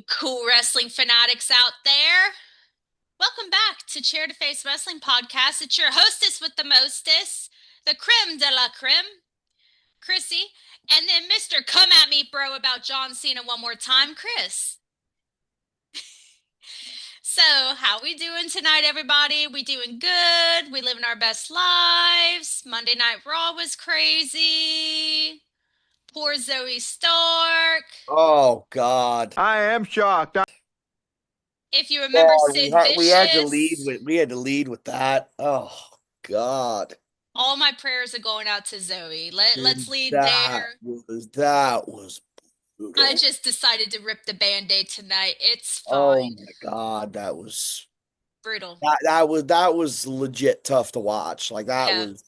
Cool wrestling fanatics out there. Welcome back to Chair to Face Wrestling Podcast. It's your hostess with the mostest, the creme de la creme, Chrissy, and then Mr. Come At Me Bro about John Cena one more time, Chris. So, how we doing tonight, everybody? We doing good? We living our best lives. Monday Night Raw was crazy. Poor Zoe Stark. Oh God. I am shocked. If you remember God, Sid we had to lead Vicious. with that. Oh God. All my prayers are going out to Zoe. Let's Dude, lead that there. was I brutal. just decided to rip the band-aid tonight. It's Oh fine. my God, that was Brutal. that was legit tough to watch. Like that Yeah. was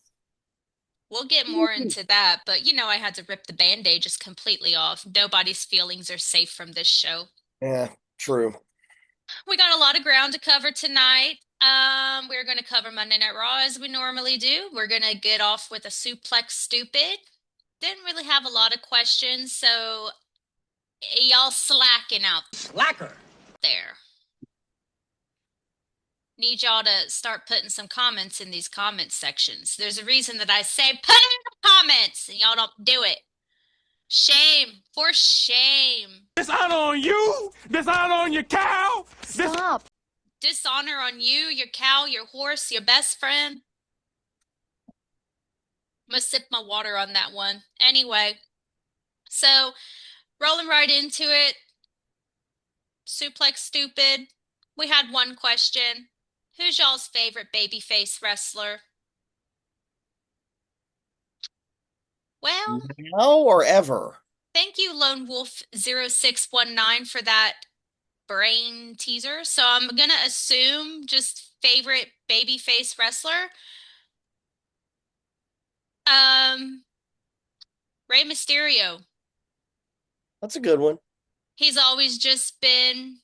We'll get more into that, but I had to rip the band-aid just completely off. Nobody's feelings are safe from this show. yeah, true. We got a lot of ground to cover tonight. We're going to cover Monday Night Raw as we normally do. We're going to get off with a suplex stupid. Didn't really have a lot of questions, so y'all slacking out Slacker. there. Need y'all to start putting some comments in these comment sections. There's a reason that I say put it in the comments and y'all don't do it. Shame. For shame. Dishonor on you. Dishonor on your cow. Stop. Dishonor on you, your cow, your horse, your best friend. I'm gonna sip my water on that one. Anyway, so rolling right into it. Suplex stupid. We had one question. Who's y'all's favorite babyface wrestler? Well, Now or ever. thank you, Lone Wolf 0619 for that brain teaser. So I'm gonna assume just favorite babyface wrestler. Um, Rey Mysterio. That's a good one. He's always just been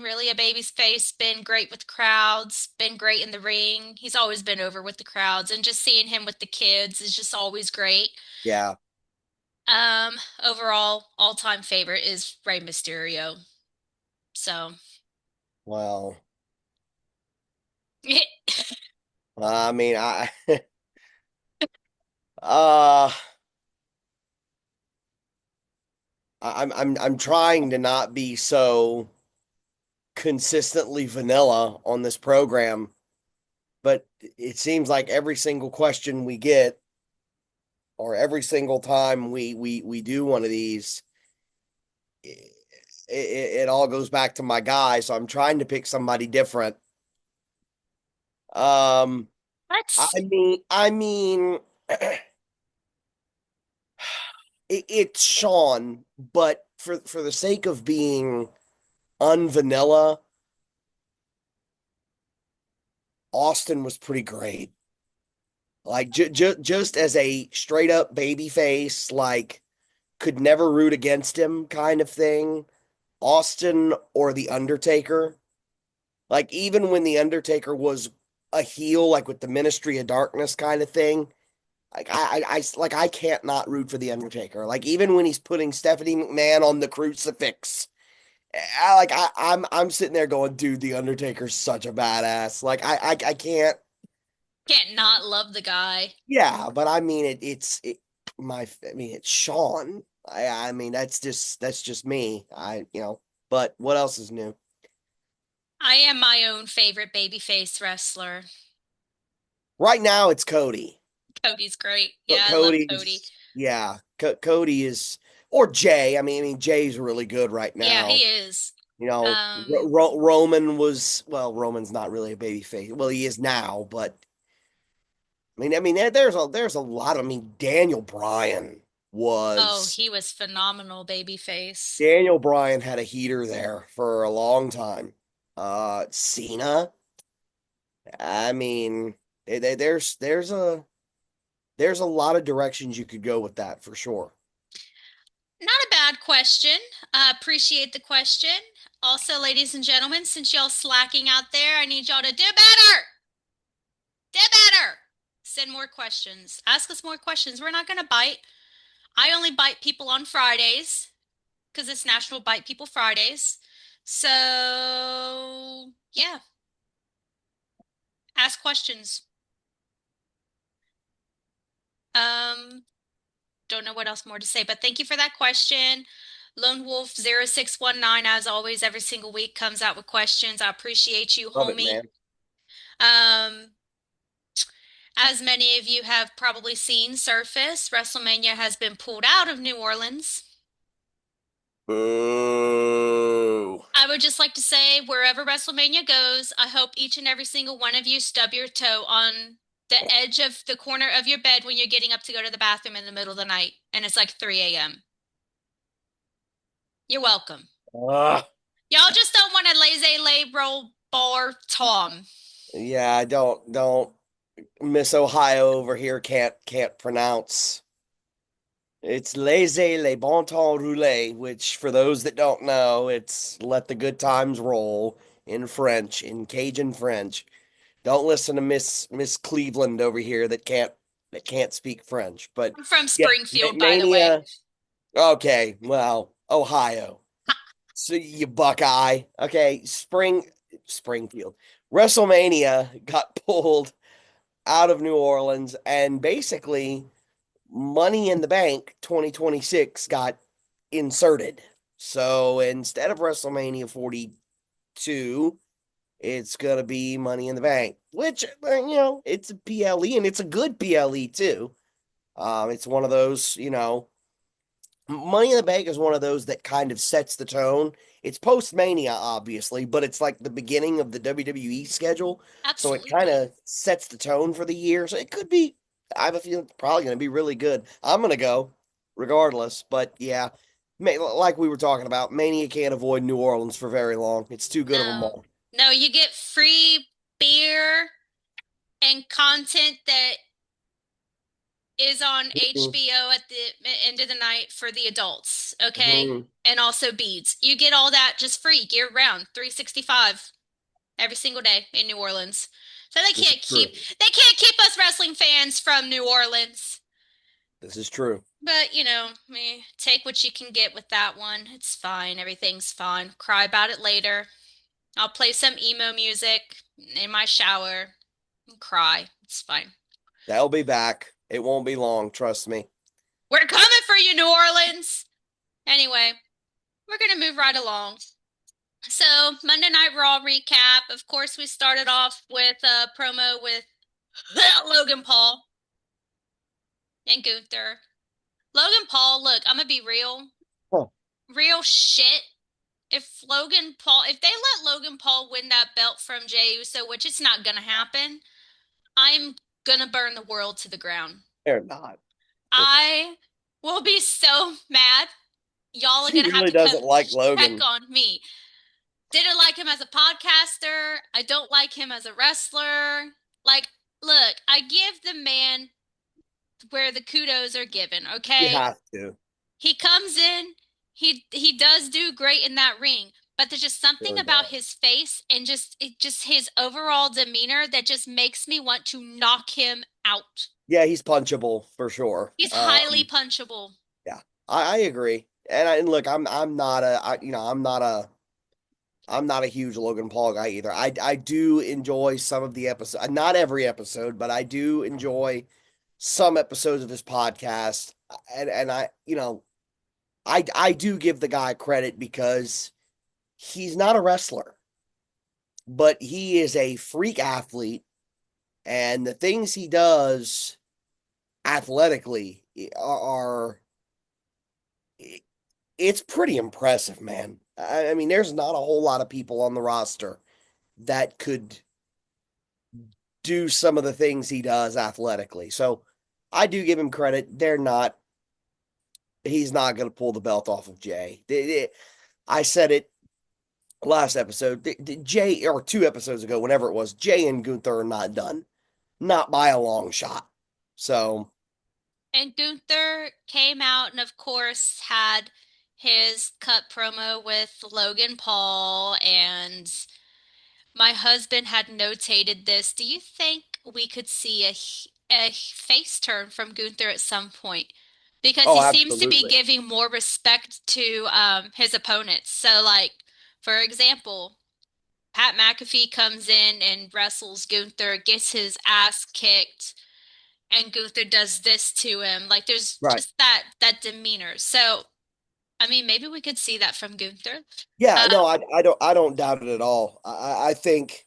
really a baby's face, been great with crowds, been great in the ring. He's always been over with the crowds, and just seeing him with the kids is just always great. Yeah. Overall, all-time favorite is Rey Mysterio. So, Well, I mean, uh I'm trying to not be so consistently vanilla on this program, but it seems like every single question we get, or every single time we do one of these, it all goes back to my guy. So I'm trying to pick somebody different. Um, let's I mean, it's Sean, but for the sake of being unvanilla, Austin was pretty great. Like just as a straight up baby face, like could never root against him kind of thing. Austin or the Undertaker. Like even when the Undertaker was a heel, like with the Ministry of Darkness kind of thing, like I can't not root for the Undertaker. Like even when he's putting Stephanie McMahon on the crucifix, I'm sitting there going, dude, the Undertaker's such a badass. Like I can't. can't not love the guy. Yeah, but I mean I mean it's Sean. I mean that's just me. But what else is new? I am my own favorite babyface wrestler. Right now it's Cody. Cody's great. But Yeah, I love Cody. Yeah, Cody is, or Jay. I mean Jay's really good right Yeah, he now. is. You know, Um, Roman was, well, Roman's not really a baby face. Well, he is now, but there's a lot of, Daniel Bryan oh, was he was phenomenal babyface. Daniel Bryan had a heater there for a long time. Cena, I mean, there's a lot of directions you could go with that for sure. Not a bad question. Appreciate the question. Also, ladies and gentlemen, since y'all slacking out there, I need y'all to do better. Do better. Send more questions. Ask us more questions. We're not going to bite. I only bite people on Fridays. because it's National Bite People Fridays. So, yeah, ask questions. Um, don't know what else more to say, but thank you for that question. Lone Wolf 0619, as always, every single week comes out with questions. I appreciate you, Love it, homie. man. Um, as many of you have probably seen surface, WrestleMania has been pulled out of New Orleans. Boo. I would just like to say, wherever WrestleMania goes, I hope each and every single one of you stub your toe on the edge of the corner of your bed when you're getting up to go to the bathroom in the middle of the night and it's like 3 a.m. You're welcome. Ugh. Y'all just don't want a laissez lay roll bar Tom. Yeah, don't Miss Ohio over here can't pronounce. It's laissez les bon temps rouler, which for those that don't know, it's let the good times roll in French, in Cajun French. Don't listen to Miss Cleveland over here that can't speak French. But I'm from yeah, Springfield, by the way. Mania. Okay, well, Ohio. So you Buckeye. Okay, Springfield. WrestleMania got pulled out of New Orleans, and basically Money in the Bank 2026 got inserted. So instead of WrestleMania 42, it's gonna be Money in the Bank, which it's a PLE and it's a good PLE too. It's one of those, Money in the Bank is one of those that kind of sets the tone. It's post Mania, obviously, but it's like the beginning of the WWE schedule. So it kind Absolutely. of sets the tone for the year. So it could be, I have a feeling it's probably going to be really good. I'm going to go regardless. But yeah, like we were talking about, Mania can't avoid New Orleans for very long. It's too good of a No. mall. No, you get free beer and content that is on Mhm. HBO at the end of the night for the adults, okay? Mhm. And also beads. You get all that just free year round, 365 every single day in New Orleans. So This is true. they can't keep us wrestling fans from New Orleans. This is true. But, take what you can get with that one. It's fine. Everything's fine. Cry about it later. I'll play some emo music in my shower and cry. It's fine. They'll be back. It won't be long, trust me. We're coming for you, New Orleans. Anyway, we're going to move right along. So, Monday Night Raw recap. Of course, we started off with a promo with Logan Paul and Gunther. Logan Paul, look, I'm going to be real. Huh. Real shit. If they let Logan Paul win that belt from Jey Uso, which it's not going to happen, I'm going to burn the world to the ground. They're not. I will be so mad. Y'all are She going to have really to come doesn't like check Logan. on me. Didn't like him as a podcaster. I don't like him as a wrestler. Like, look, I give the man where the kudos are given, You okay? have to. He comes in, he does do great in that ring, but there's just something Really about does. his face and just his overall demeanor that just makes me want to knock him out. Yeah, he's punchable for sure. He's highly punchable. Yeah, I agree. And look, I'm not a I'm not a huge Logan Paul guy either. I do enjoy some of the episode, not every episode, but I do enjoy some episodes of his podcast. And I do give the guy credit because he's not a wrestler, but he is a freak athlete, and the things he does athletically are it's pretty impressive, man. I mean, there's not a whole lot of people on the roster that could do some of the things he does athletically. So I do give him credit. He's not going to pull the belt off of Jay. I said it last episode. Jay, or 2 episodes ago, whenever it was, Jay and Gunther are not done. Not by a long shot. So, And Gunther came out and, of course, had his cut promo with Logan Paul. And my husband had notated this. Do you think we could see a face turn from Gunther at some point? because Oh, he seems to be absolutely. giving more respect to his opponents. So, like, for example, Pat McAfee comes in and wrestles Gunther, gets his ass kicked, and Gunther does this to him. Like, there's Right. just that demeanor. So, I mean, maybe we could see that from Gunther. Yeah, Uh, no, I don't doubt it at all. I think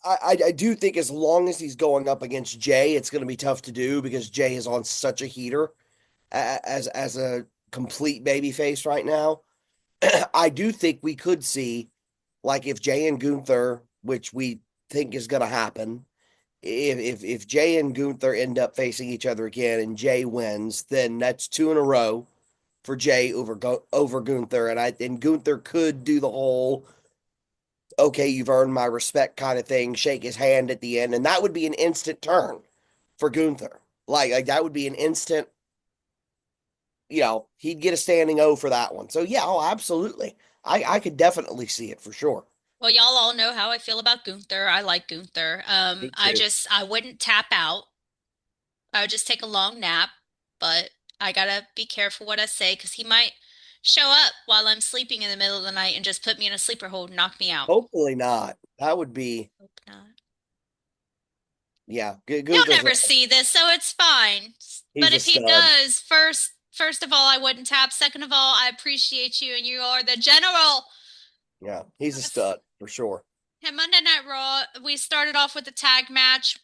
I do think as long as he's going up against Jay, it's going to be tough to do because Jay is on such a heater as a complete baby face right now. I do think we could see, like, if Jay and Gunther, which we think is going to happen, if Jay and Gunther end up facing each other again and Jay wins, then that's two in a row for Jay over Gunther, and Gunther could do the whole okay, you've earned my respect kind of thing, shake his hand at the end, and that would be an instant turn for Gunther. Like that would be an instant, he'd get a standing O for that one. So yeah, oh, absolutely. I could definitely see it for sure. well, y'all all know how I feel about Gunther. I like Gunther. Me too. I wouldn't tap out. I would just take a long nap, but I gotta be careful what I say because he might show up while I'm sleeping in the middle of the night and just put me in a sleeper hold and knock me out. Hopefully not. That would be, Hope not. yeah, He'll Gunther's never see this, so it's fine. But he's a if he stud. does, first of all, I wouldn't tap. Second of all, I appreciate you and you are the general. Yeah, he's a stud for sure. And Monday Night Raw, we started off with a tag match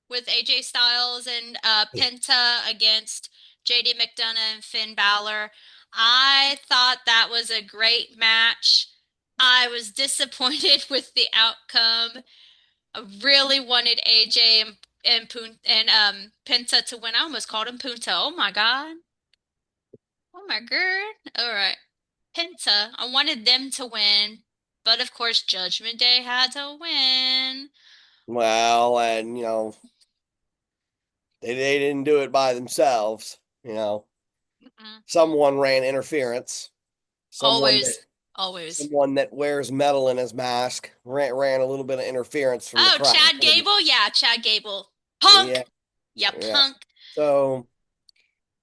with AJ Styles and Penta against JD McDonough and Finn Balor. I thought that was a great match. I was disappointed with the outcome. I really wanted AJ and Penta to win. I almost called him Punta. Oh my God. Oh my God. All right. Penta. I wanted them to win, but of course Judgment Day had to win. Well, and they didn't do it by themselves. Mm-mm. Someone ran interference. Someone that Always, always. someone that wears metal in his mask ran a little bit of interference from the Oh, crowd. Chad Gable? Yeah, Chad Gable. Yeah, Punk. Yeah, yeah. punk. So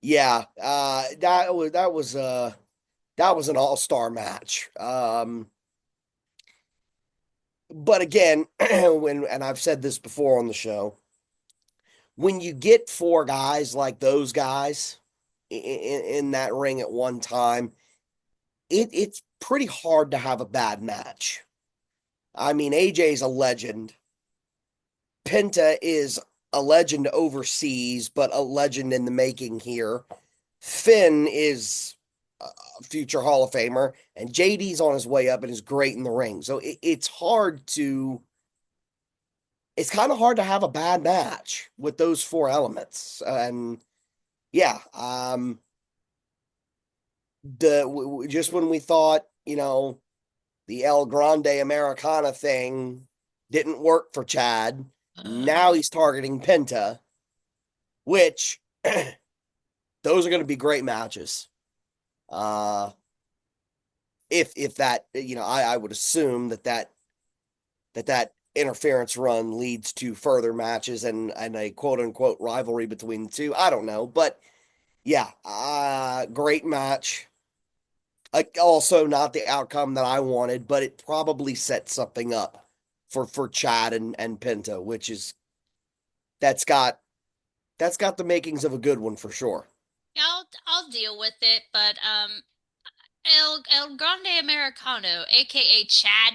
yeah, that was an all-star match. But again, and I've said this before on the show, when you get four guys like those guys in that ring at one time, it's pretty hard to have a bad match. I mean, AJ's a legend. Penta is a legend overseas, but a legend in the making here. Finn is a future Hall of Famer, and JD's on his way up and is great in the ring. So it's kind of hard to have a bad match with those four elements. And yeah, just when we thought, the El Grande Americana thing didn't work for Chad, now he's targeting Penta, which those are going to be great matches. Uh, if that, I would assume that interference run leads to further matches and a quote unquote rivalry between the two. I don't know, but yeah, great match. Also, not the outcome that I wanted, but it probably set something up for Chad and Penta, which is that's got that's got the makings of a good one for sure. Yeah, I'll deal with it, but El Grande Americano, aka Chad.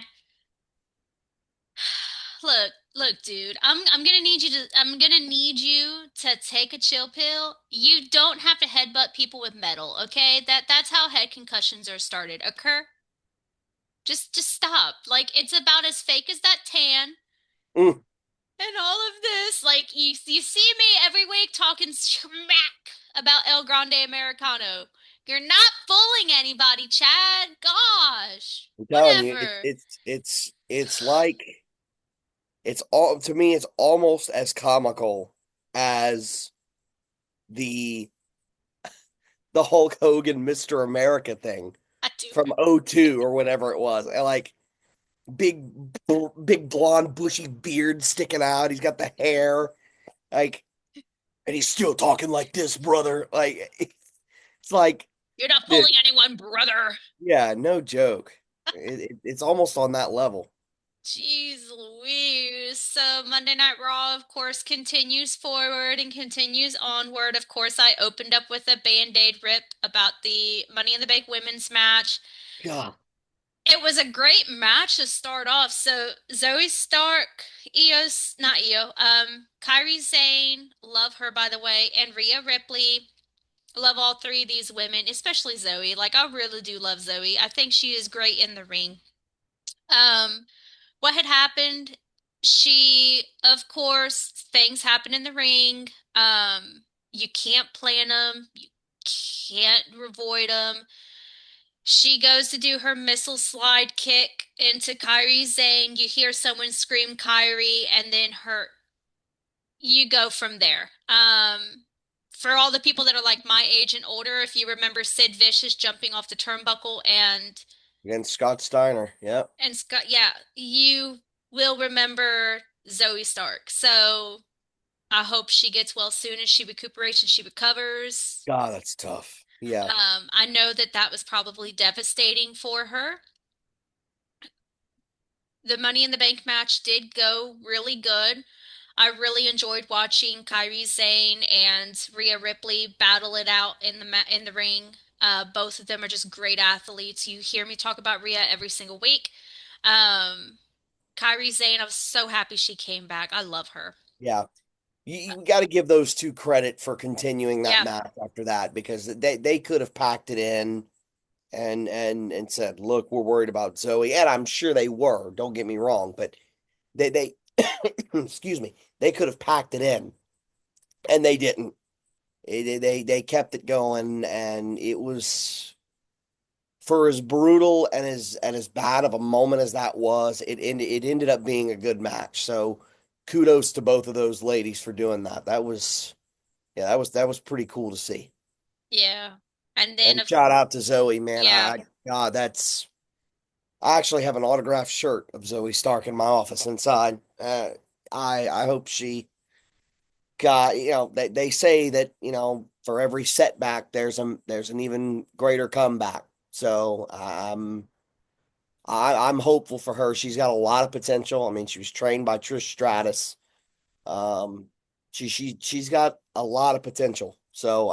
Look, dude. I'm gonna need you to take a chill pill. You don't have to headbutt people with metal, okay? That's how head concussions are started. Occur? Just stop. Like it's about as fake as that tan Mm, and all of this. Like you see me every week talking smack about El Grande Americano. You're not fooling anybody, Chad. Gosh. I'm telling you, Whatever. it's like it's all to me. It's almost as comical as the the Hulk Hogan Mr. America thing I do. from '02 or whatever it was. Like big big blonde bushy beard sticking out. He's got the hair. Like And he's still talking like this, brother. Like it's like, You're not dude, fooling anyone, brother. yeah, no joke. It's almost on that level. Jeez Louise. So Monday Night Raw, of course, continues forward and continues onward. Of course, I opened up with a Band-Aid rip about the Money in the Bank women's match. God, It was a great match to start off. So Zoe Stark, Io's not Io, Kyrie Sane, love her by the way, and Rhea Ripley. Love all three of these women, especially Zoe. Like I really do love Zoe. I think she is great in the ring. Um, what had happened? She, of course, things happen in the ring. You can't plan them. You can't avoid them. She goes to do her missile slide kick into Kyrie Zane. You hear someone scream Kyrie, and then you go from there. For all the people that are like my age and older, if you remember Sid Vicious jumping off the turnbuckle against Scott Steiner. Yep. and Scott, yeah, you will remember Zoe Stark. So I hope she gets well soon and she recuperates and she recovers. God, that's tough. Yeah. I know that that was probably devastating for her. The Money in the Bank match did go really good. I really enjoyed watching Kyrie Sane and Rhea Ripley battle it out in the ring. Both of them are just great athletes. You hear me talk about Rhea every single week. Um, Kyrie Sane, I was so happy she came back. I love her. Yeah. You got to give those two credit for continuing that Yeah, match after that because they could have packed it in and said, "Look, we're worried about Zoe," and I'm sure they were. Don't get me wrong, but they excuse me, they could have packed it in, and they didn't. They kept it going, and it was for as brutal and as bad of a moment as that was. It ended up being a good match. So kudos to both of those ladies for doing that. That was yeah, that was pretty cool to see. yeah. And then And of shout out to Zoe, man. yeah, God, that's I actually have an autographed shirt of Zoe Stark in my office inside. I hope she got they say that for every setback there's an even greater comeback. So I'm hopeful for her. She's got a lot of potential. I mean, she was trained by Trish Stratus. Um, she's got a lot of potential. So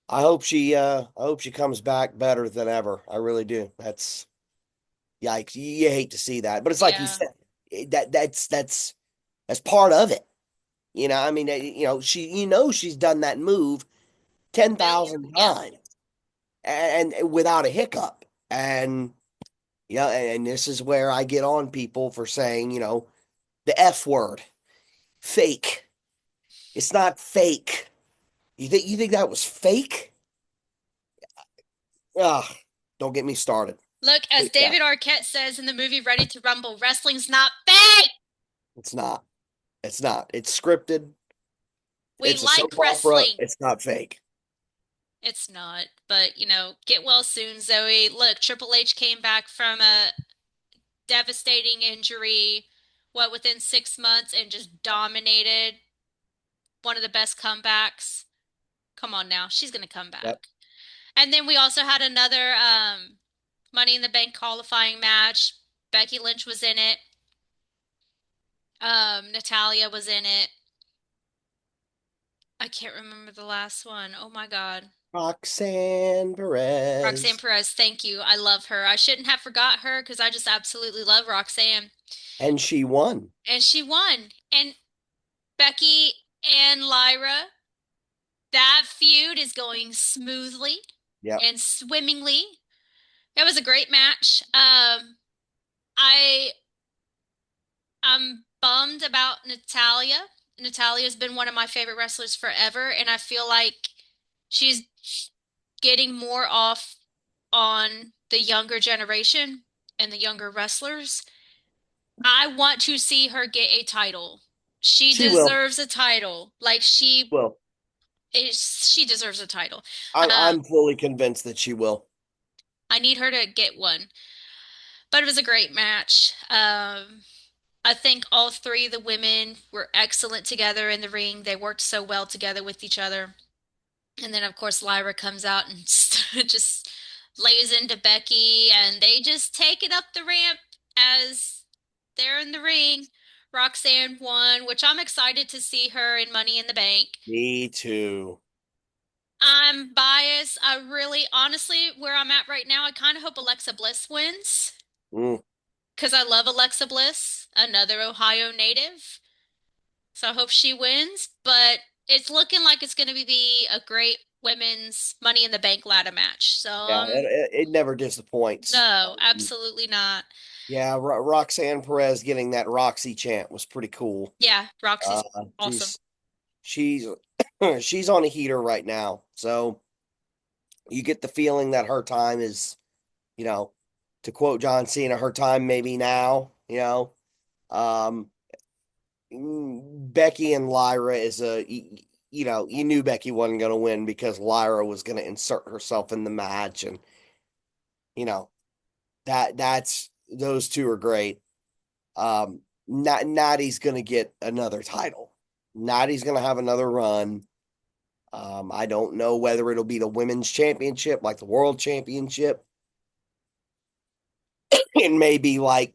I hope she comes back better than ever. I really do. That's yikes. You hate to see that, but it's like you yeah, said, that's part of it. I mean, she, she's done that move a ten million. thousand Yeah, times and without a hiccup. And and this is where I get on people for saying, the F word, fake. It's not fake. You think that was fake? Ah, don't get me started. look, as But yeah, David Arquette says in the movie Ready to Rumble, wrestling's not fake. it's not. It's not. It's scripted. We It's a soap like opera. wrestling. It's not fake. It's not, but get well soon, Zoe. Look, Triple H came back from a devastating injury, within 6 months and just dominated one of the best comebacks. Come on now, she's gonna come Yep. back. And then we also had another Money in the Bank qualifying match. Becky Lynch was in it. Natalia was in it. I can't remember the last one. Oh my God. Roxanne Roxanne Perez. Perez, thank you. I love her. I shouldn't have forgot her because I just absolutely love Roxanne. And she won. And she won. And Becky and Lyra, that feud is going smoothly Yep. and swimmingly. It was a great match. I I'm bummed about Natalia. Natalia's been one of my favorite wrestlers forever, and I feel like she's getting more off on the younger generation and the younger wrestlers. I want to see her get a title. She She will. deserves a title. Like Will. she deserves a title. Um, I'm fully convinced that she will. I need her to get one. But it was a great match. I think all three of the women were excellent together in the ring. They worked so well together with each other. And then, of course, Lyra comes out and just lays into Becky, and they just take it up the ramp as they're in the ring. Roxanne won, which I'm excited to see her in Money in the Bank. Me too. I'm biased. I really, honestly, where I'm at right now, I kind of hope Alexa Bliss wins Mm. because I love Alexa Bliss, another Ohio native. So I hope she wins, but it's looking like it's going to be a great women's Money in the Bank ladder match. So, Yeah, it never disappoints. no, absolutely not. Yeah, Roxanne Perez getting that Roxy chant was pretty cool. Yeah, Uh, Roxy's awesome. she's she's on a heater right now, so you get the feeling that her time is, you know, to quote John Cena, her time maybe now. Um, Becky and Lyra is you knew Becky wasn't going to win because Lyra was going to insert herself in the match, and you know that's those two are great. Natty's going to get another title. Natty's going to have another run. I don't know whether it'll be the women's championship, like the world championship. It may be like,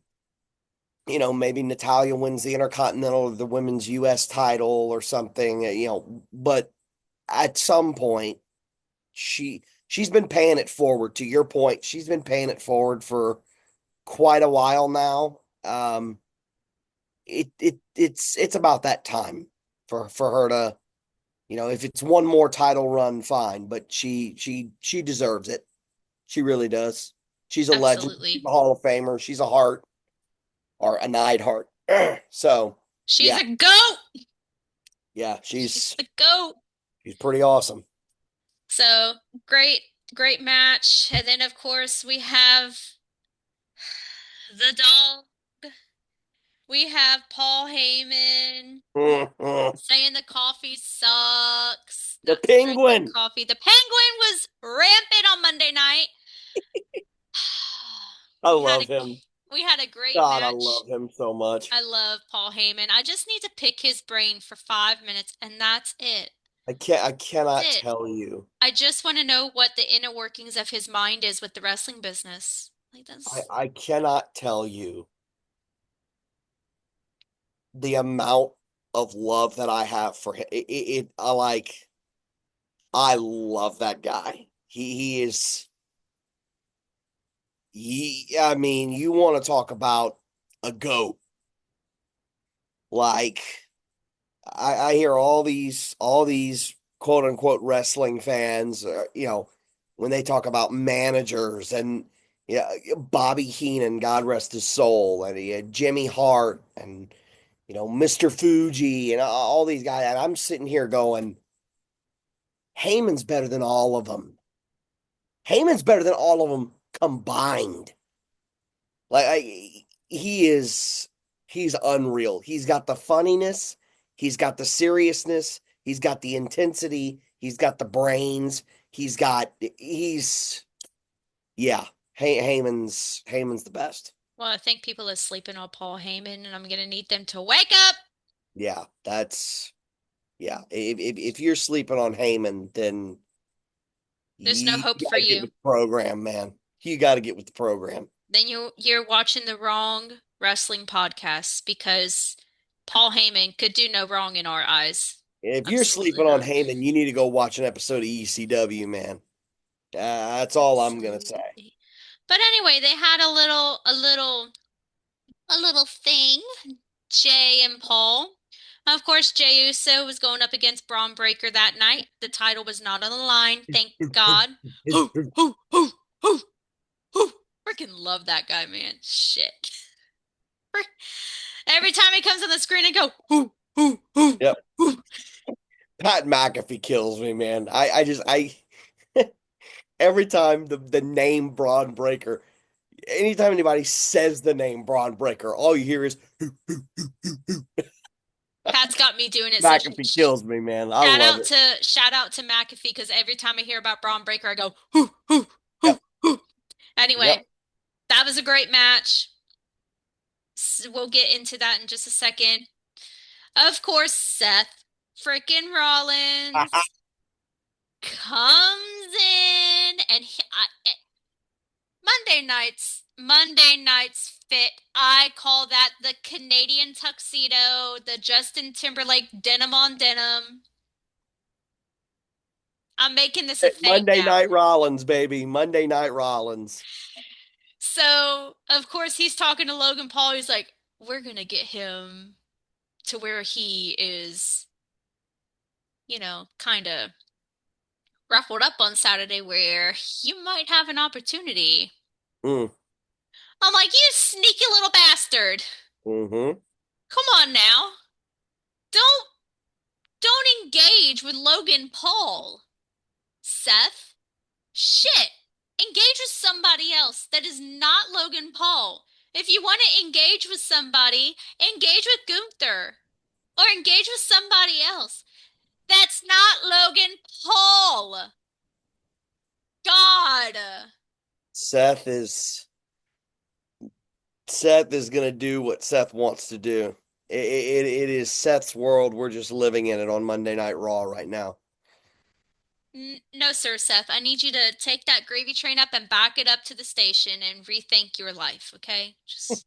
maybe Natalia wins the Intercontinental or the women's U.S. title or something, but at some point, she's been paying it forward. To your point, she's been paying it forward for quite a while now. It's about that time for her to, if it's one more title run, fine, but she deserves it. She really does. She's a legend. She's Absolutely. a Hall of Famer. She's a heart or a Neidhart. So She's yeah, a goat. yeah, She's the goat. she's pretty awesome. So great, great match. And then, of course, we have the dog. We have Paul Heyman The saying the coffee sucks, not drinking Penguin. coffee. The Penguin was rampant on Monday night. I We had a love him. we had a great God, I match. love him so much. I love Paul Heyman. I just need to pick his brain for 5 minutes, and that's it. I cannot That's it. tell you. I just want to know what the inner workings of his mind is with the wrestling business. Like that's I cannot tell you the amount of love that I have for him. I love that guy. He is I mean, you want to talk about a goat. Like I hear all these quote unquote wrestling fans, when they talk about managers and yeah, Bobby Heenan, God rest his soul, and he had Jimmy Hart and Mr. Fuji and all these guys, and I'm sitting here going, Heyman's better than all of them. Heyman's better than all of them combined. Like he's unreal. He's got the funniness, he's got the seriousness, he's got the intensity, he's got the brains, he's yeah. Heyman's the best. well, I think people are sleeping on Paul Heyman, and I'm gonna need them to wake up. Yeah, that's yeah. If you're sleeping on Heyman, then There's no you hope for gotta get you. with the program, man. You got to get with the program. Then you're watching the wrong wrestling podcasts because Paul Heyman could do no wrong in our eyes. If you're Absolutely sleeping on not. Heyman, you need to go watch an episode of ECW, man. That's all I'm gonna say. Absolutely. But anyway, they had a little thing. Jay and Paul. Of course, Jey Uso was going up against Braun Breaker that night. The title was not on the line, thank God. Who, who, who, who, who. Freaking love that guy, man. Shit. Every time he comes on the screen, I go, who, Yep. who. Pat McAfee kills me, man. I every time the name Braun Breaker, anytime anybody says the name Braun Breaker, all you hear is Pat's got me doing it. So McAfee kills me, man. I shout love out it. to shout out to McAfee because every time I hear about Braun Breaker, I go, Yep. Anyway, Yep. that was a great match. We'll get into that in just a second. Of course, Seth frickin' Rollins comes in and Monday night's fit. I call that the Canadian tuxedo, the Justin Timberlake denim on denim. I'm making this a thing Monday now. Night Rollins, baby. Monday Night Rollins. So, of course, he's talking to Logan Paul. He's like, we're going to get him to where he is, kind of ruffled up on Saturday where you might have an opportunity. Mm. I'm like, you sneaky little bastard. Mm-hmm. Come on now. Don't don't engage with Logan Paul, Seth. Shit. Engage with somebody else that is not Logan Paul. If you want to engage with somebody, engage with Gunther or engage with somebody else. That's not Logan Paul. God. Seth is gonna do what Seth wants to do. It is Seth's world. We're just living in it on Monday Night Raw right now. No, sir, Seth. I need you to take that gravy train up and back it up to the station and rethink your life, okay? Just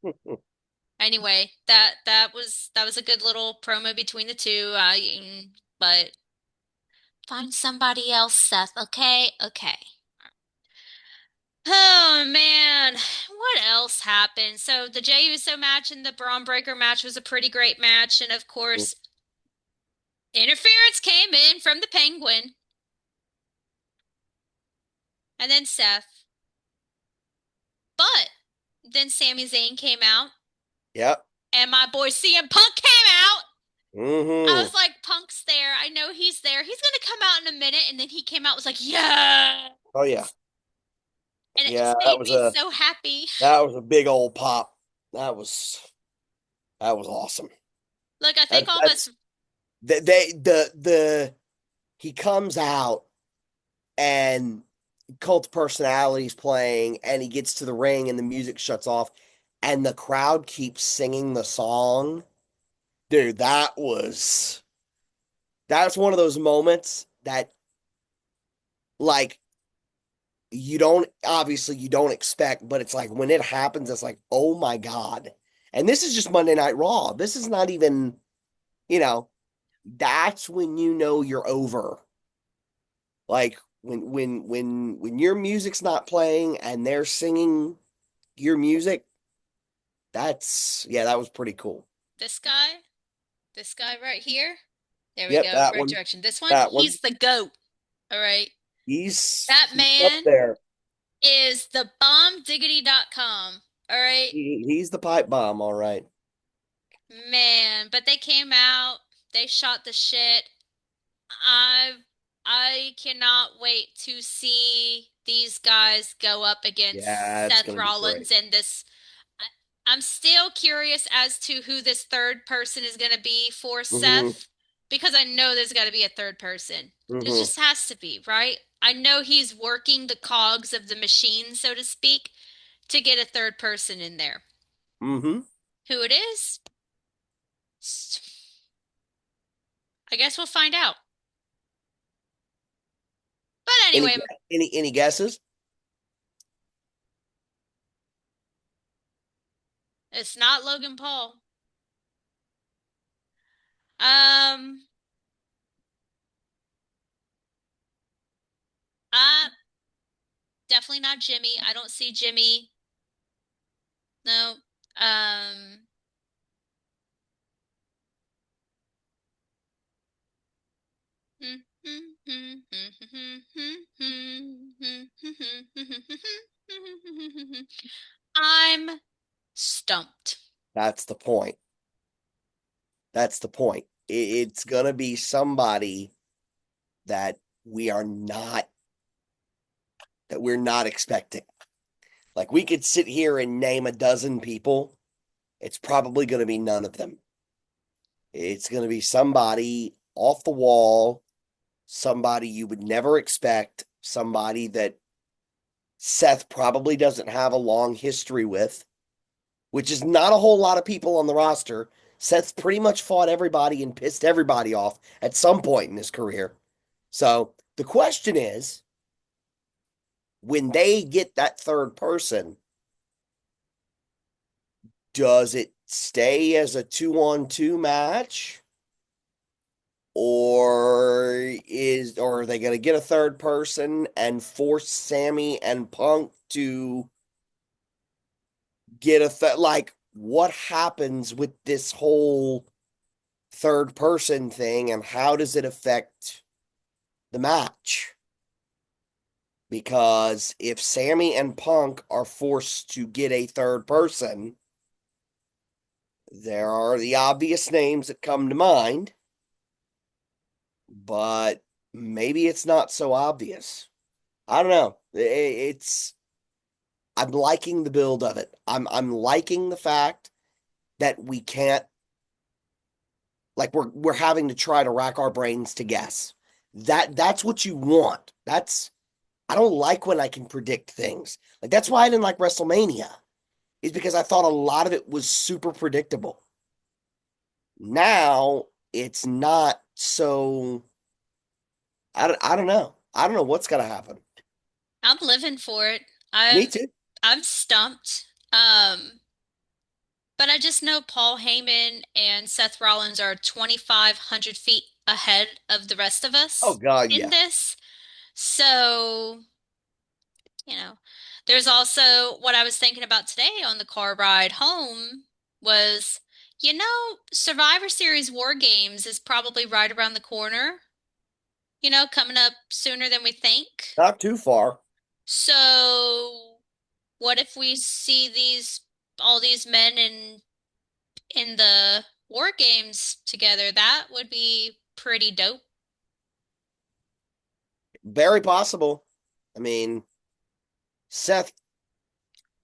anyway, that was a good little promo between the two. But find somebody else, Seth, okay? Okay. Oh man, what else happened? So the Jey Uso match and the Braun Breaker match was a pretty great match, and of course, interference came in from the Penguin, and then Seth. But then Sami Zayn came out, Yep. and my boy CM Punk came out. I Mm-hmm. was like, Punk's there. I know he's there. He's gonna come out in a minute, and then he came out was like, yeah, Oh yeah. and it Yeah, just made me so happy. that was a big old pop. That was awesome. Look, I think all of us. That's he comes out and Cult Personality's playing and he gets to the ring and the music shuts off and the crowd keeps singing the song. Dude, that's one of those moments that like you don't expect, but it's like when it happens, it's like, oh my God. And this is just Monday Night Raw. This is not even, you know, that's when you know you're over. Like when your music's not playing and they're singing your music, that was pretty cool. This guy, this guy right here. There we Yep, go. that Right one. direction. This one, That one. he's the GOAT. All right. That He's up man there. is the bombdiggity.com. All right. He's the pipe bomb, all right. Man, but they came out, they shot the shit. I I cannot wait to see these guys go up against Yeah, it's Seth gonna be great. Rollins and this. I'm still curious as to who this third person is going to be for Mm-hmm. Seth because I know there's got to be a third person. It Mm-hmm. just has to be, right? I know he's working the cogs of the machine, so to speak, to get a third person in there. Mm-hmm. Who it is? I guess we'll find out. But Any anyway, any guesses? it's not Logan Paul. Um, uh, definitely not Jimmy. I don't see Jimmy. No. Um, I'm stumped. That's the point. That's the point. It's gonna be somebody that we are not that we're not expecting. Like we could sit here and name a dozen people. It's probably going to be none of them. It's going to be somebody off the wall, somebody you would never expect, somebody that Seth probably doesn't have a long history with. which is not a whole lot of people on the roster. Seth's pretty much fought everybody and pissed everybody off at some point in his career. So the question is, when they get that third person, does it stay as a 2-on-2 match? Or are they going to get a third person and force Sammy and Punk to get like what happens with this whole third person thing and how does it affect the match? Because if Sammy and Punk are forced to get a third person, there are the obvious names that come to mind, but maybe it's not so obvious. I don't know. I'm liking the build of it. I'm liking the fact that we can't, like, we're having to try to rack our brains to guess. That's what you want. I don't like when I can predict things. Like, that's why I didn't like WrestleMania, is because I thought a lot of it was super predictable. Now it's not so. I don't know. I don't know what's gonna happen. I'm living for it. Me too. I'm stumped. But I just know Paul Heyman and Seth Rollins are 2,500 feet ahead of the rest of Oh us God, in yeah. this. So, you know, there's also what I was thinking about today on the car ride home was, Survivor Series War Games is probably right around the corner, coming up sooner than we think. Not too far. So, what if we see all these men in the War Games together? That would be pretty dope. Very possible. I mean, Seth,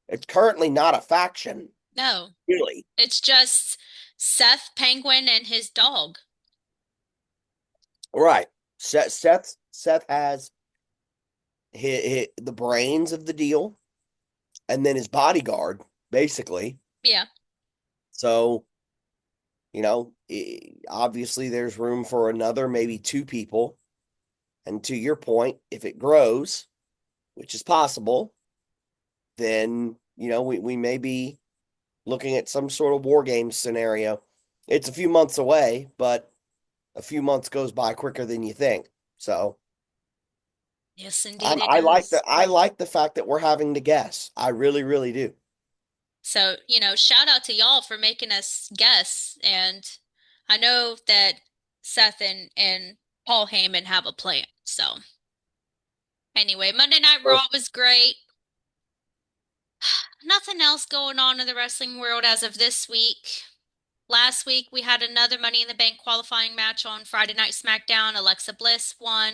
it's currently not a faction, No, really. it's just Seth Penguin and his dog. Right. Seth has the brains of the deal, and then his bodyguard, basically. Yeah. So, obviously there's room for another, maybe two people. And to your point, if it grows, which is possible, then, we may be looking at some sort of war game scenario. It's a few months away, but a few months goes by quicker than you think. So Yes, indeed it I like does. I like the fact that we're having to guess. I really, really do. So, shout out to y'all for making us guess. And I know that Seth and Paul Heyman have a plan. So, anyway, Monday Night Sure. Raw was great. Nothing else going on in the wrestling world as of this week. Last week, we had another Money in the Bank qualifying match on Friday Night SmackDown. Alexa Bliss won.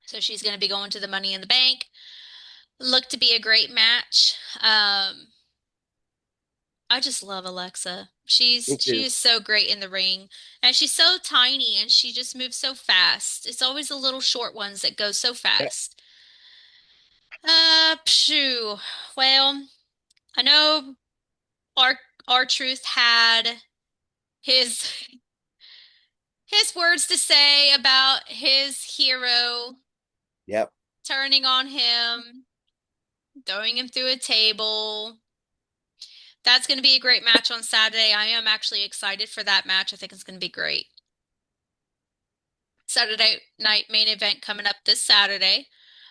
So she's going to be going to the Money in the Bank. Looked to be a great match. I just love Alexa. Me too. She's so great in the ring, and she's so tiny and she just moves so fast. It's always the little short ones that go so Yeah. fast. Phew. Well, I know our truth had his his words to say about his hero Yep. turning on him, throwing him through a table. That's going to be a great match on Saturday. I am actually excited for that match. I think it's going to be great. Saturday night main event coming up this Saturday.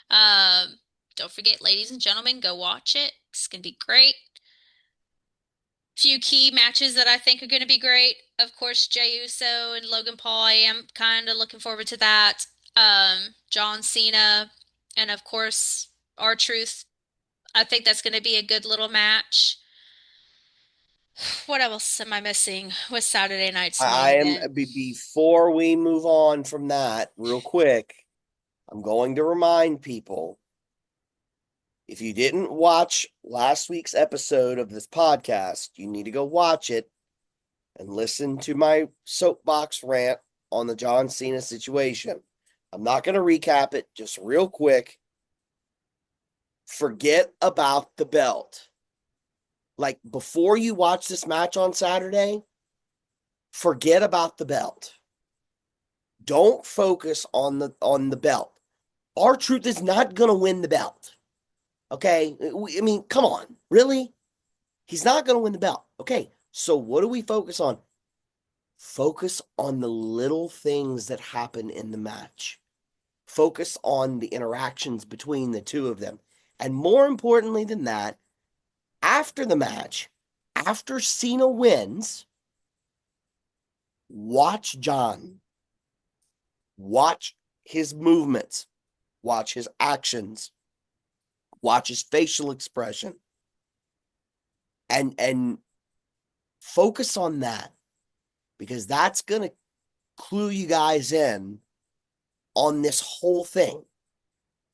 Don't forget, ladies and gentlemen, go watch it. It's going to be great. Few key matches that I think are going to be great. Of course, Jey Uso and Logan Paul. I am kind of looking forward to that. John Cena, and of course, R-Truth. I think that's going to be a good little match. What else am I missing with Saturday night's main I am event? before we move on from that, real quick, I'm going to remind people, if you didn't watch last week's episode of this podcast, you need to go watch it and listen to my soapbox rant on the John Cena situation. I'm not going to recap it, just real quick. Forget about the belt. like before you watch this match on Saturday, forget about the belt. Don't focus on the belt. R-Truth is not going to win the belt. Okay? I mean, come on. Really? He's not going to win the belt. Okay. So what do we focus on? Focus on the little things that happen in the match. Focus on the interactions between the two of them. And more importantly than that, after the match, after Cena wins, watch John. Watch his movements. Watch his actions. Watch his facial expression. And focus on that, because that's going to clue you guys in on this whole thing.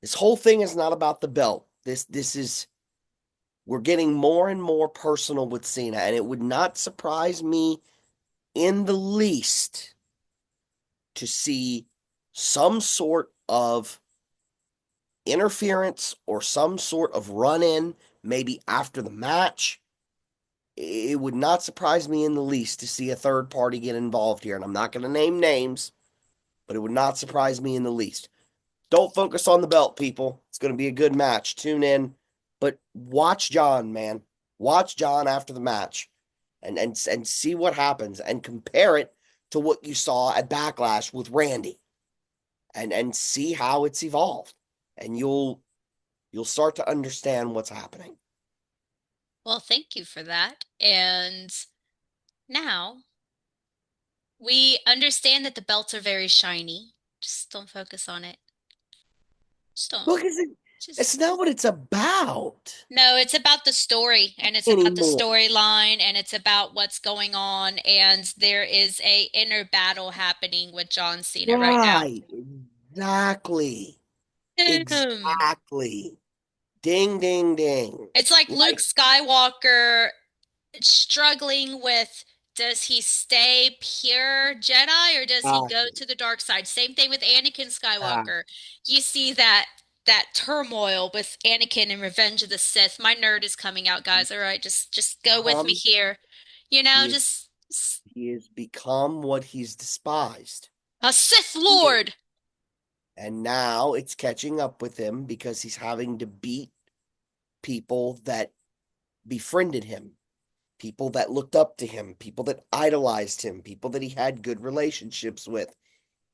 This whole thing is not about the belt. This is, we're getting more and more personal with Cena, and it would not surprise me in the least to see some sort of interference or some sort of run-in, maybe after the match. It would not surprise me in the least to see a third party get involved here. And I'm not going to name names, but it would not surprise me in the least. Don't focus on the belt, people. It's going to be a good match. Tune in. But watch John, man. Watch John after the match and see what happens and compare it to what you saw at Backlash with Randy. And see how it's evolved. And you'll start to understand what's happening. Well, thank you for that. And now we understand that the belts are very shiny. Just don't focus on it. Just don't. Look, it's not what it's about No, it's about the story, and it's about the anymore. storyline, and it's about what's going on, and there is a inner battle happening with John Cena right now. Right. Exactly. Exactly. Ding, ding, ding. It's like Luke Skywalker struggling with, does he stay pure Jedi or does he go to the dark side? Same thing with Anakin Skywalker. You see that turmoil with Anakin in Revenge of the Sith. My nerd is coming out, guys. All right, just go with me here. You know, just he has become what he's despised. a Sith Lord. And now it's catching up with him because he's having to beat people that befriended him, people that looked up to him, people that idolized him, people that he had good relationships with.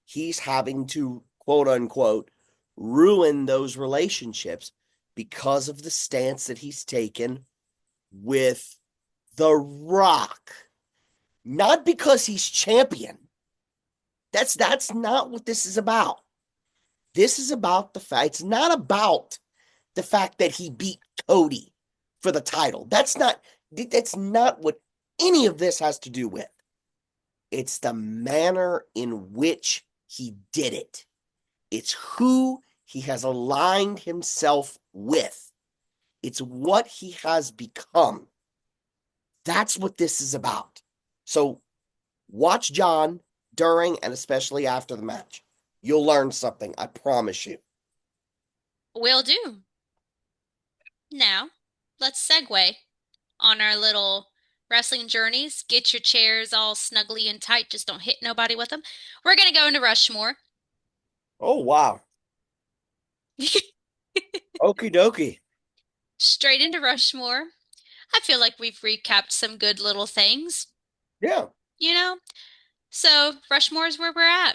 He's having to, quote unquote, ruin those relationships because of the stance that he's taken with The Rock. Not because he's champion. That's not what this is about. This is about the fact, it's not about the fact that he beat Cody for the title. That's not what any of this has to do with. It's the manner in which he did it. It's who he has aligned himself with. It's what he has become. That's what this is about. So watch John during and especially after the match. You'll learn something, I promise you. Will do. Now, let's segue on our little wrestling journeys. Get your chairs all snuggly and tight. Just don't hit nobody with them. We're going to go into Rushmore. Oh, wow. Okie dokie. Straight into Rushmore. I feel like we've recapped some good little things. Yeah. You know? So Rushmore is where we're at.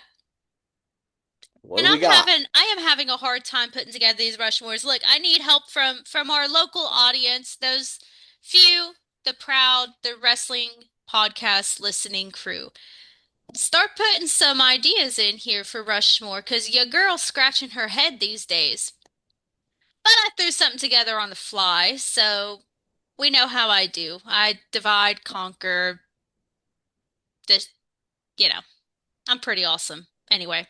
What And do we got? I am having a hard time putting together these Rushmores. Look, I need help from our local audience, those few, the proud, the wrestling podcast listening crew. Start putting some ideas in here for Rushmore, because your girl's scratching her head these days. But I threw something together on the fly, so we know how I do. I divide, conquer, this, you know, I'm pretty awesome. Anyway,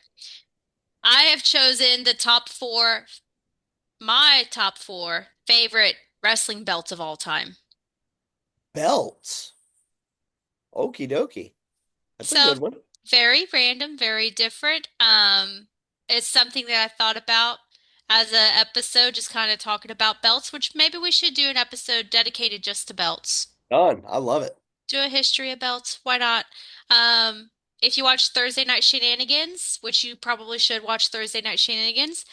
I have chosen my top four favorite wrestling belts of all time. Belts. Okie dokie. That's a So good one. very random, very different. It's something that I thought about as a episode, just kind of talking about belts, which maybe we should do an episode dedicated just to belts. Done. I love it. Do a history of belts. Why not? Um, if you watch Thursday Night Shenanigans, which you probably should watch Thursday Night Shenanigans,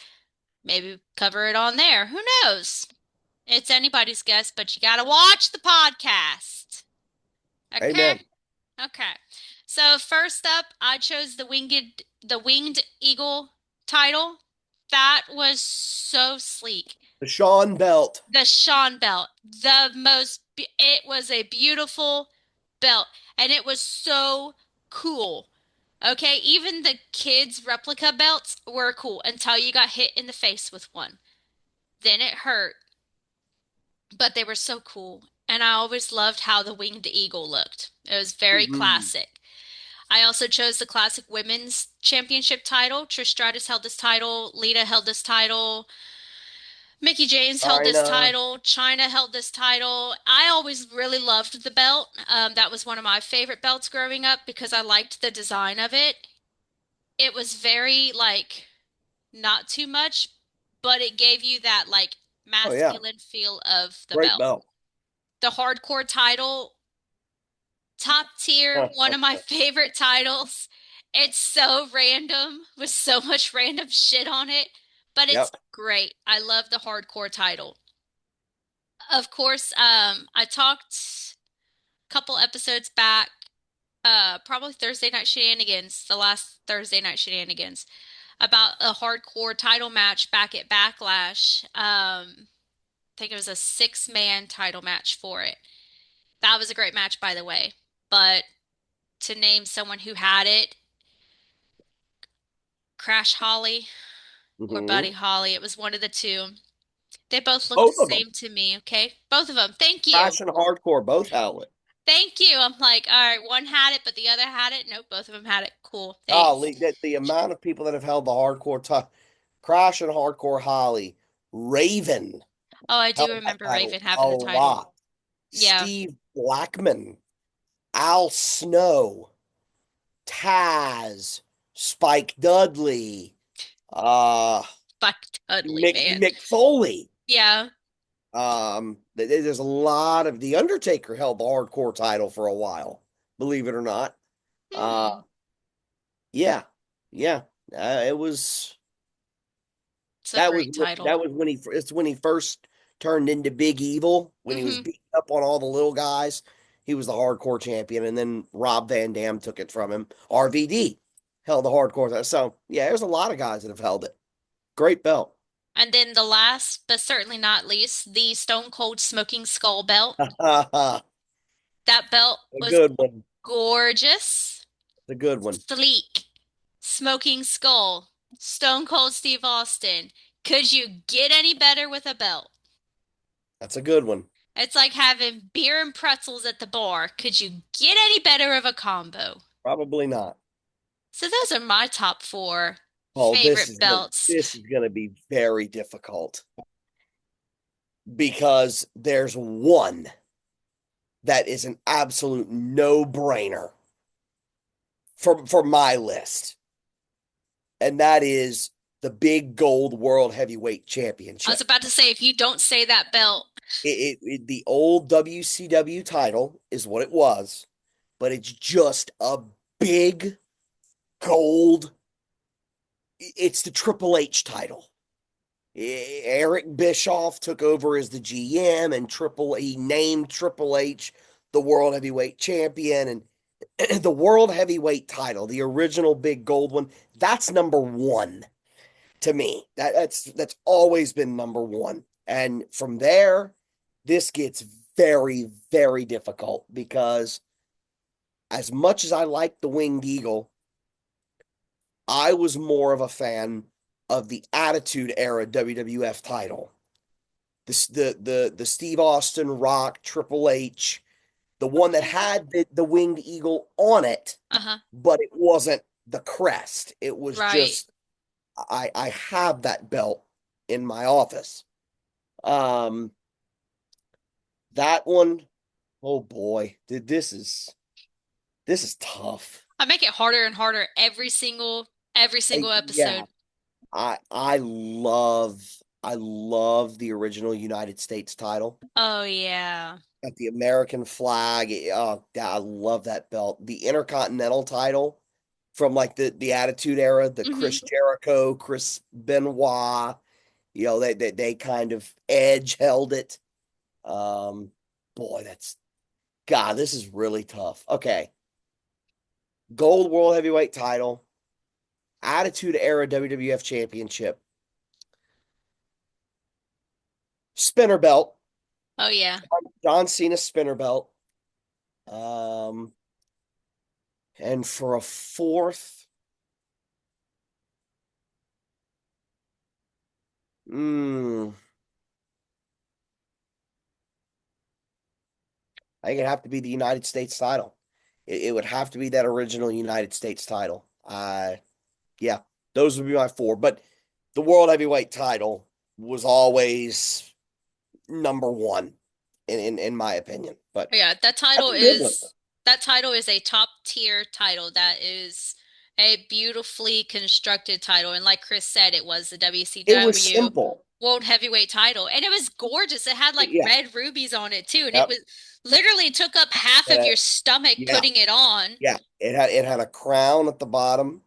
maybe cover it on there. Who knows? It's anybody's guess, but you gotta watch the podcast. Okay? Amen. Okay. So first up, I chose the winged eagle title. That was so sleek. The Sean belt. The Sean belt, it was a beautiful belt, and it was so cool. Okay, even the kids' replica belts were cool until you got hit in the face with one. Then it hurt, but they were so cool. And I always loved how the winged eagle looked. It was very Mhm. classic. I also chose the classic women's championship title. Trish Stratus held this title, Lita held this title, Mickey James held this China. title. China held this title. I always really loved the belt. That was one of my favorite belts growing up because I liked the design of it. It was very, like, not too much, but it gave you that, like, Oh yeah. masculine feel of the Great belt. belt. The hardcore title, top tier, one of my favorite titles. It's so random with so much random shit on it, but it's Yep. great. I love the hardcore title. Of course, I talked a couple episodes back, probably Thursday Night Shenanigans, the last Thursday Night Shenanigans, about a hardcore title match back at Backlash. I think it was a six-man title match for it. That was a great match, by the way. But to name someone who had it, Crash Holly or Hmm. Buddy Holly, it was one of the two. They both look the Both of them. same to me, okay? Both of them. Thank you. Crash and Hardcore both held it. Thank you. I'm like, all right, one had it, but the other had it. Nope, both of them had it. Cool. Thanks. Golly, the amount of people that have held the hardcore Crash and Hardcore Holly, Raven Oh, I do held that remember title Raven a having the title. lot. Yeah, Steve Blackman, Al Snow, Taz, Spike Dudley, uh, Buck Dudley, Mickey man. McFoley. Yeah. There's a lot of The Undertaker held the hardcore title for a while, believe it or not. Uh, Hmm. yeah, yeah. It was It's a great title. that was when it's when he first turned into Big Evil when he was Hmm. beating up on all the little guys. He was the hardcore champion, and then Rob Van Dam took it from him. RVD held the hardcore title. So yeah, there's a lot of guys that have held it. Great belt. And then the last, but certainly not least, the Stone Cold Smoking Skull belt. A That belt was good one. gorgeous, A good one. sleek, smoking skull, Stone Cold Steve Austin. Could you get any better with a belt? That's a good one. It's like having beer and pretzels at the bar. Could you get any better of a combo? Probably not. So those are my top four Oh, favorite belts. this is gonna be very difficult because there's one that is an absolute no-brainer for my list, and that is the big gold world heavyweight I was championship. about to say, if you don't say that belt, The old WCW title is what it was, but it's just a big gold. It's the Triple H title. Eric Bischoff took over as the GM, and he named Triple H the world heavyweight champion, and the world heavyweight title, the original big gold one, that's number one to me. That's always been number one. And from there, this gets very, very difficult because as much as I like the Winged Eagle, I was more of a fan of the Attitude Era WWF title. The Steve Austin, Rock, Triple H, the one that okay. had the Winged Eagle on it, Uh-huh. but it wasn't the crest. It was Right. just I have that belt in my office. Um that one, oh boy, this is tough. I make it harder and harder every single Yeah, episode. I love the original United States title. Oh yeah. Got the American flag. Oh, I love that belt. The Intercontinental title from like the Attitude Era, the Hmm. Chris Jericho, Chris Benoit. They kind of Edge held it. Um, Boy, that's God. This is really tough. Okay, Gold World Heavyweight title, Attitude Era WWF Championship, spinner belt, Oh yeah. John Cena spinner belt. Um, and for a fourth, hmm, I think it'd have to be the United States title. It would have to be that original United States title. Yeah, those would be my four. But the World Heavyweight title was always number one in my opinion. But Yeah, that's a good one. that title is a top tier title. That is a beautifully constructed title. And like Chris said, it was the It was WCW simple. World Heavyweight title. And it was gorgeous. It had like Yeah. red rubies on it too. And it Yep. was literally took up half It of had- your stomach yeah. putting it on. Yeah. It had a crown at the bottom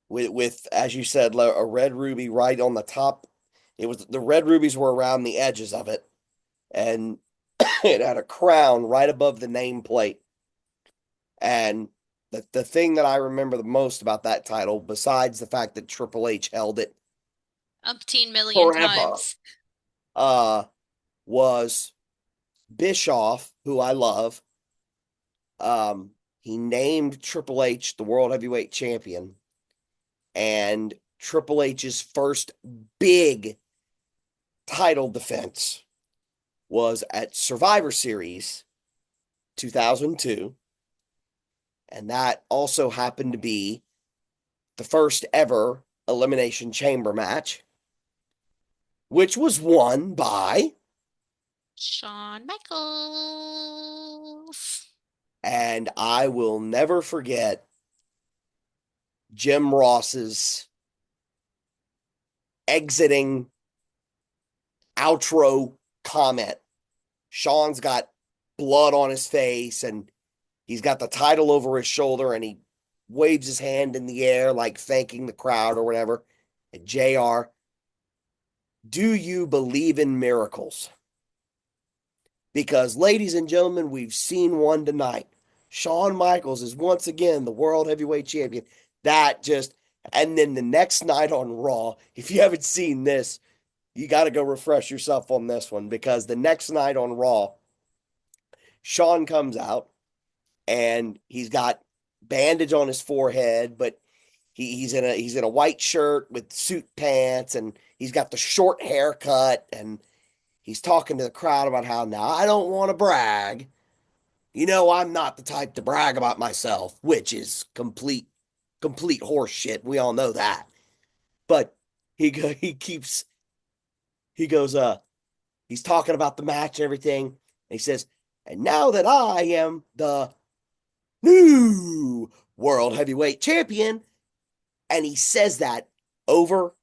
with as you said a red ruby right on the top. It was the red rubies were around the edges of it, and it had a crown right above the nameplate. And the thing that I remember the most about that title, besides the fact that Triple H held it Umpteen million forever, times. uh, was Bischoff, who I love. He named Triple H the World Heavyweight Champion, and Triple H's first big title defense was at Survivor Series 2002. And that also happened to be the first ever Elimination Chamber match, which was won by, Shawn Michaels. and I will never forget Jim Ross's exiting outro comment. Shawn's got blood on his face and he's got the title over his shoulder and he waves his hand in the air like thanking the crowd or whatever. And JR, do you believe in miracles? Because, ladies and gentlemen, we've seen one tonight. Shawn Michaels is once again the World Heavyweight Champion. That just, and then the next night on Raw, if you haven't seen this, you got to go refresh yourself on this one because the next night on Raw, Shawn comes out and he's got bandage on his forehead, but he's in a white shirt with suit pants and he's got the short haircut and he's talking to the crowd about how now I don't want to brag. I'm not the type to brag about myself, which is complete horse shit. We all know that. But he goes he's talking about the match and everything. And he says, "And now that I am the new world heavyweight champion," and he says that over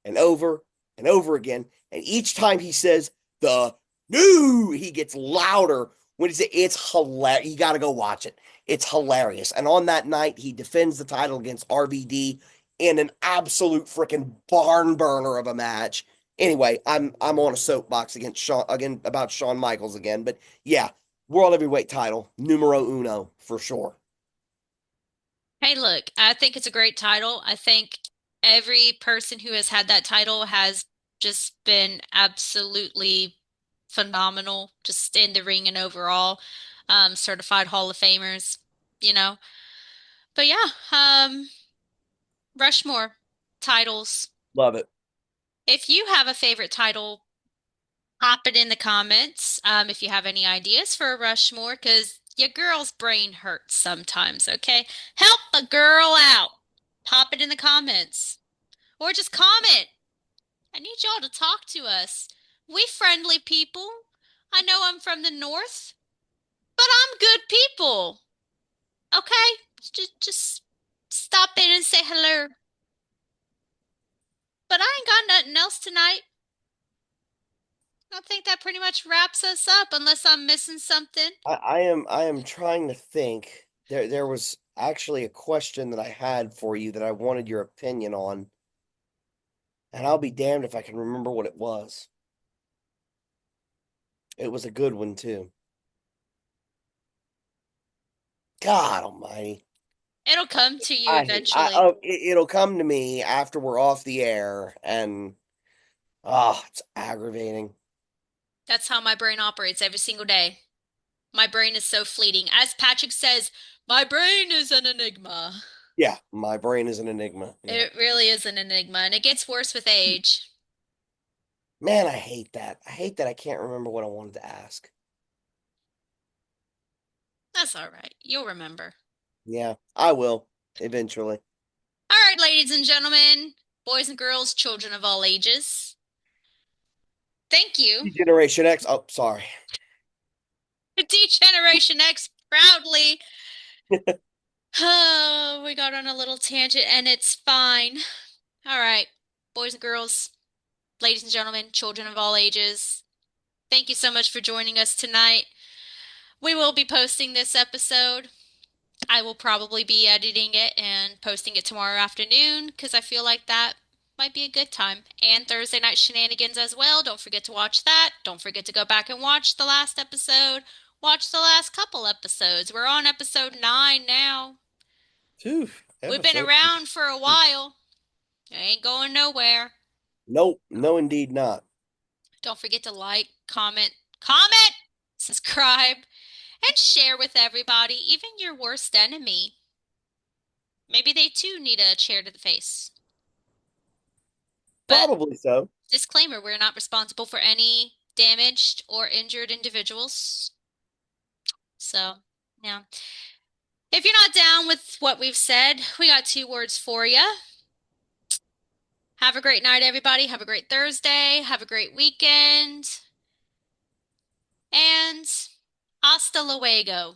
and over and over again. And each time he says the new, he gets louder when it's hilarious. You got to go watch it. It's hilarious. And on that night, he defends the title against RVD in an absolute freaking barn burner of a match. Anyway, I'm on a soapbox against Shawn again about Shawn Michaels again, but yeah, world heavyweight title numero uno for sure. Hey, look, I think it's a great title. I think every person who has had that title has just been absolutely phenomenal, just in the ring and overall. Certified Hall of Famers, you know. But yeah, Rushmore titles. Love it. If you have a favorite title, pop it in the comments. If you have any ideas for a Rushmore, because your girl's brain hurts sometimes, okay? Help a girl out. Pop it in the comments. Or just comment. I need y'all to talk to us. We friendly people. I know I'm from the north, but I'm good people. Okay? Just stop in and say hello. but I ain't got nothing else tonight. I think that pretty much wraps us up, unless I'm missing something. I am trying to think. There was actually a question that I had for you that I wanted your opinion on, and I'll be damned if I can remember what it was. It was a good one too. God Almighty. It'll come to you eventually. It'll come to me after we're off the air, and it's aggravating. That's how my brain operates every single day. My brain is so fleeting. As Patrick says, my brain is an enigma. Yeah, my brain is an enigma. Yeah. It really is an enigma, and it gets worse with age. Man, I hate that. I hate that I can't remember what I wanted to ask. That's all right. You'll remember. Yeah, I will eventually. All right, ladies and gentlemen, boys and girls, children of all ages. Thank you. Generation X. Oh, sorry. D-Generation X proudly. Oh, we got on a little tangent and it's fine. All right, boys and girls, ladies and gentlemen, children of all ages. Thank you so much for joining us tonight. We will be posting this episode. I will probably be editing it and posting it tomorrow afternoon because I feel like that might be a good time. And Thursday night shenanigans as well. Don't forget to watch that. Don't forget to go back and watch the last episode. Watch the last couple episodes. We're on episode 9 now. Phew, We've been episode. around for a while. Ain't going nowhere. Nope, no, indeed not. Don't forget to like, comment, subscribe, and share with everybody, even your worst enemy. Maybe they too need a chair to the face. But Probably so. disclaimer, we're not responsible for any damaged or injured individuals. So, yeah. If you're not down with what we've said, we got 2 words for you. Have a great night, everybody. Have a great Thursday. Have a great weekend. And hasta luego.